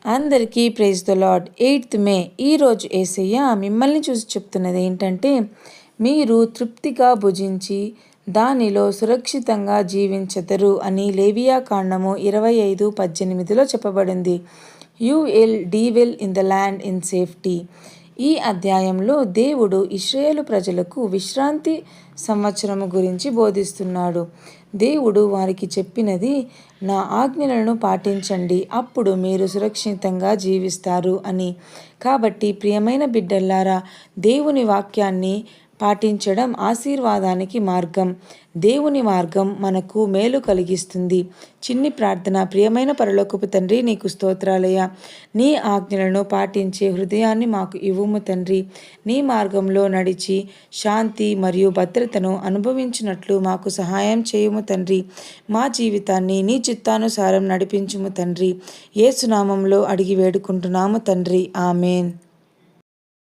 అందరికీ praise the lord. 8th మే ఈరోజు యేసయ్య మిమ్మల్ని చూసి చెప్తున్నది ఏంటంటే, మీరు తృప్తిగా భుజించి దానిలో సురక్షితంగా జీవించెదరు అని లేవియా కాండము 25:18లో చెప్పబడింది. You will dwell in the land in safety. ఈ అధ్యాయంలో దేవుడు ఇశ్రాయేలు ప్రజలకు విశ్రాంతి సంవత్సరము గురించి బోధిస్తున్నాడు. దేవుడు వారికి చెప్పినది, నా ఆజ్ఞలను పాటించండి, అప్పుడు మీరు సురక్షితంగా జీవిస్తారు అని. కాబట్టి ప్రియమైన బిడ్డలారా, దేవుని వాక్యాన్ని పాటించడం ఆశీర్వాదానికి మార్గం. దేవుని మార్గం మనకు మేలు కలిగిస్తుంది. చిన్ని ప్రార్థన. ప్రియమైన పరలోకపు తండ్రి, నీకు స్తోత్రాలయ్యా. నీ ఆజ్ఞలను పాటించే హృదయాన్ని మాకు ఇవ్వుము తండ్రి. నీ మార్గంలో నడిచి శాంతి మరియు భద్రతను అనుభవించినట్లు మాకు సహాయం చేయుము తండ్రి. మా జీవితాన్ని నీ చిత్తానుసారం నడిపించుము తండ్రి. యేసు నామములో అడిగి వేడుకుంటున్నాము తండ్రి. ఆమేన్.